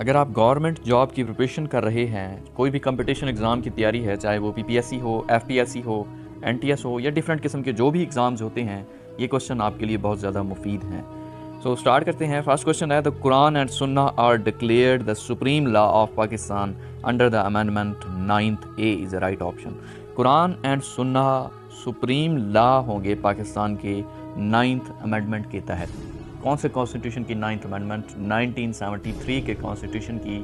अगर आप government job की प्रिपरेशन कर रहे हैं, कोई भी कंपटीशन एग्ज़ाम की तैयारी है, चाहे वो पीपीएससी हो, एफपीएससी हो, एनटीएस हो या डिफरेंट किस्म के जो भी एग्ज़ाम्स होते हैं, ये क्वेश्चन आपके लिए बहुत ज़्यादा मुफीद हैं। सो स्टार्ट करते हैं। फर्स्ट क्वेश्चन है, the Quran and Sunnah are declared the supreme law of Pakistan under the amendment 9th A is the right option. Quran and Sunnah supreme law होंगे पाकिस्तान के 9th अमेंडमेंट के तहत। कौन से कॉन्स्टिट्यूशन की 9th अमेंडमेंट? 1973 के constitution की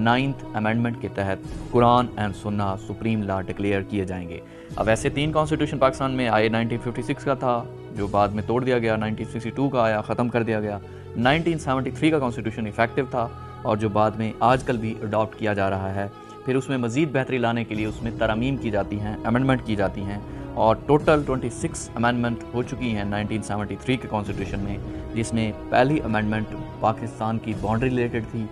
9th अमेंडमेंट के तहत Quran and Sunnah supreme law declare किए जाएंगे। अब ऐसे 3 कॉन्स्टिट्यूशन पाकिस्तान में आए। 1956 का था जो बाद में तोड़ दिया गया, 1962 का आया, ख़त्म कर दिया गया। 1973 का कॉन्स्टिट्यूशन इफेक्टिव था और जो बाद में आजकल भी अडॉप्ट किया जा रहा है। फिर उसमें मज़ीद बेहतरी लाने के लिए उसमें तरमीम की जाती हैं, अमेंडमेंट की जाती हैं और टोटल 26 अमेंडमेंट हो चुकी हैं 1973 के कॉन्स्टिट्यूशन में, जिसमें पहली अमेंडमेंट पाकिस्तान की बाउंड्री रिलेटेड थी।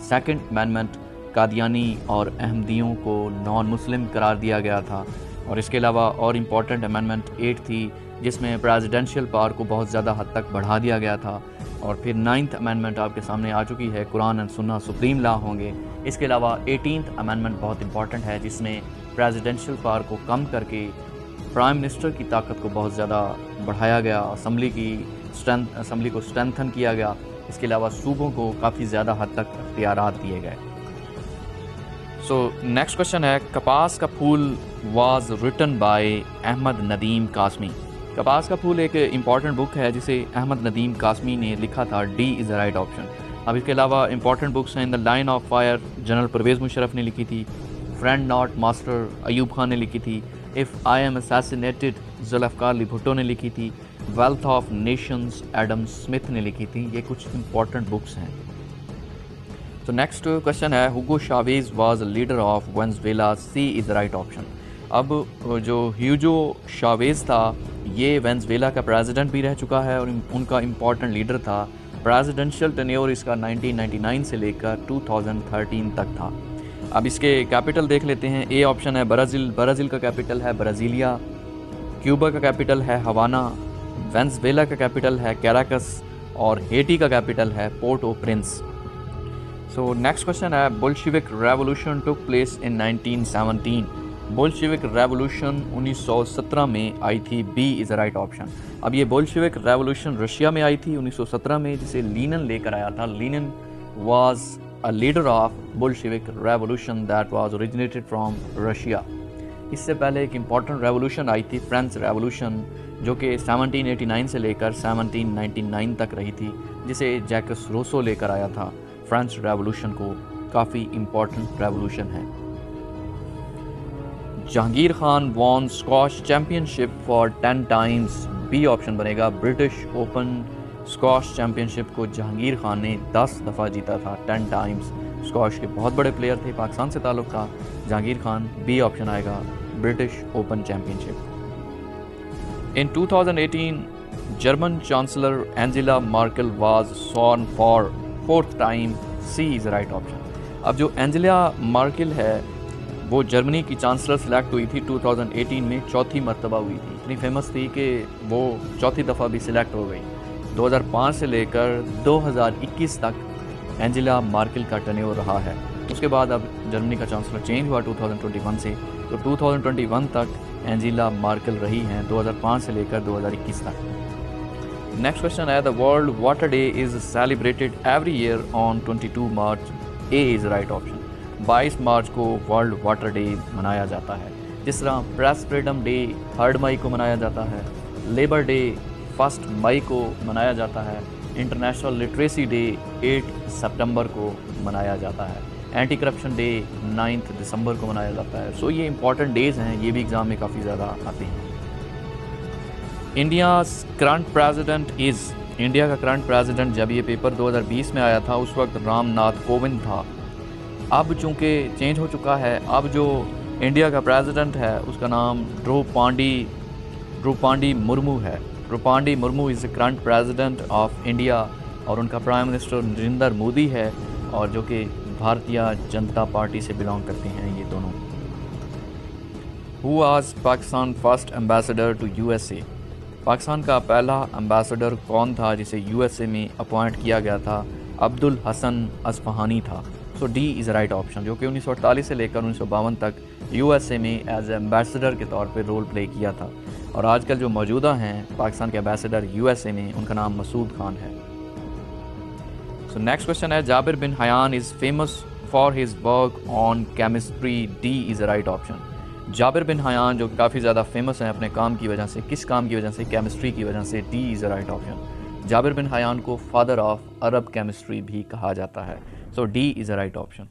सेकंड अमेंडमेंट कादियानी और अहमदियों को नॉन मुस्लिम करार दिया गया था और इसके अलावा और इम्पॉर्टेंट अमेंडमेंट 8 थी जिसमें प्रेसिडेंशियल पावर को बहुत ज़्यादा हद तक बढ़ा दिया गया था। और फिर 9th अमेंडमेंट आपके सामने आ चुकी है, Quran and Sunnah supreme law होंगे। इसके अलावा 18th अमेंडमेंट बहुत इंपॉर्टेंट है जिसमें प्रेसिडेंशियल पावर को कम करके प्राइम मिनिस्टर की ताकत को बहुत ज़्यादा बढ़ाया गया, असम्बली को स्ट्रेंथन किया गया। इसके अलावा सूबों को काफ़ी ज़्यादा हद तक इख्तियारात दिए गए। सो नेक्स्ट क्वेश्चन है, Kapas ka Phool was written by Ahmad Nadeem Qasmi. Kapas ka फूल एक इम्पॉर्टेंट बुक है जिसे अहमद नदीम कासमी ने लिखा था। D is the right option. अब इसके अलावा इंपॉर्टेंट बुक्स हैं, in the line of fire general Parvez Musharraf ने लिखी थी, friend not master Ayub Khan ने लिखी थी, if I am assassinated Zulfikar Ali Bhutto ने लिखी थी, wealth of nations Adam Smith ने लिखी थी। ये कुछ इंपॉर्टेंट बुक्स हैं। तो नेक्स्ट क्वेश्चन है, Hugo Chavez was leader of Venezuela. C is the right option. अब जो ह्यूगो शावेज था ये वेनेजुएला का प्रेसिडेंट भी रह चुका है और उनका इम्पॉर्टेंट लीडर था। प्रेसिडेंशियल टेन्योर इसका 1999 से लेकर 2013 तक था। अब इसके कैपिटल देख लेते हैं। ए ऑप्शन है ब्राज़ील का कैपिटल है ब्राज़ीलिया, क्यूबा का कैपिटल है हवाना, वेनेजुएला का कैपिटल है कैराकस और हेटी का कैपिटल है Port au Prince. So next question है, Bolshevik revolution took place in 1917। Bolshevik revolution 1917 में आई थी। B is the right option. अब ये बोल्शेविक रेवोल्यूशन रशिया में आई थी 1917 में, जिसे लीनिन लेकर आया था। लीनिन was a leader of Bolshevik revolution that was originated from Russia। इससे पहले एक इम्पॉर्टेंट रेवोल्यूशन आई थी, फ्रेंच रेवोल्यूशन, जो कि 1789 से लेकर 1799 तक रही थी, जिसे जैकस रूसो लेकर आया था। फ्रेंच रेवोल्यूशन को काफ़ी इम्पॉर्टेंट रेवोल्यूशन है। Jahangir Khan won squash championship for 10 times. B option बनेगा। ब्रिटिश ओपन स्क्वॉश चैम्पियनशिप को जहांगीर खान ने 10 दफ़ा जीता था, 10 टाइम्स। स्क्वॉश के बहुत बड़े प्लेयर थे, पाकिस्तान से ताल्लुक़ था जहांगीर खान। बी ऑप्शन आएगा, British Open Championship. In 2018 German chancellor Angela Merkel was sworn for 4th time. C is right option. अब जो एंजेला मार्केल है वो जर्मनी की चांसलर सिलेक्ट हुई थी 2018 में, चौथी मरतबा हुई थी। इतनी फेमस थी कि वो चौथी दफ़ा भी सिलेक्ट हो गई। 2005 से लेकर 2021 तक एंजेला मार्केल का टेन्योर रहा है। उसके बाद अब जर्मनी का चांसलर चेंज हुआ 2021 से, तो 2021 तक एंजेला मार्केल रही हैं, 2005 से लेकर 2021 तक। नेक्स्ट क्वेश्चन है, the world water day is celebrated every year on 22 March. A is right option. 22 मार्च को वर्ल्ड वाटर डे मनाया जाता है। जिस तरह प्रेस फ्रीडम डे 3 मई को मनाया जाता है, लेबर डे 1 मई को मनाया जाता है, इंटरनेशनल लिटरेसी डे 8 सितंबर को मनाया जाता है, एंटी करप्शन डे 9 दिसंबर को मनाया जाता है। सो ये इंपॉर्टेंट डेज़ हैं, ये भी एग्ज़ाम में काफ़ी ज़्यादा आते हैं। India current president is. India का करंट प्रेसिडेंट जब ये पेपर 2020 में आया था उस वक्त रामनाथ कोविंद था। अब चूँकि चेंज हो चुका है, अब जो इंडिया का प्रेसिडेंट है उसका नाम द्रौपदी मुर्मू है। Draupadi Murmu is the current president of India और उनका प्राइम मिनिस्टर नरेंद्र मोदी है, और जो कि भारतीय जनता पार्टी से बिलोंग करते हैं ये दोनों। Who was Pakistan first ambassador to USA. Pakistan का पहला एम्बेसडर कौन था जिसे यूएसए में अपॉइंट किया गया था? अब्दुल हसन अस्फहानी था। सो डी इज़ राइट ऑप्शन, जो कि 1948 से लेकर 1952 तक यूएसए में एज एम्बेसडर के तौर पर रोल प्ले किया था। और आजकल जो मौजूदा हैं पाकिस्तान के एम्बेसडर यूएसए में, उनका नाम मसूद खान है। सो नेक्स्ट क्वेश्चन है, Jabir bin Hayyan is famous for his work on chemistry, D is right option. Jabir bin Hayyan जो काफ़ी ज़्यादा फेमस हैं अपने काम की वजह से, किस काम की वजह से? केमिस्ट्री की वजह से। D is right option. Jabir bin Hayyan को फादर ऑफ अरब केमिस्ट्री भी कहा जाता है। So D is right option.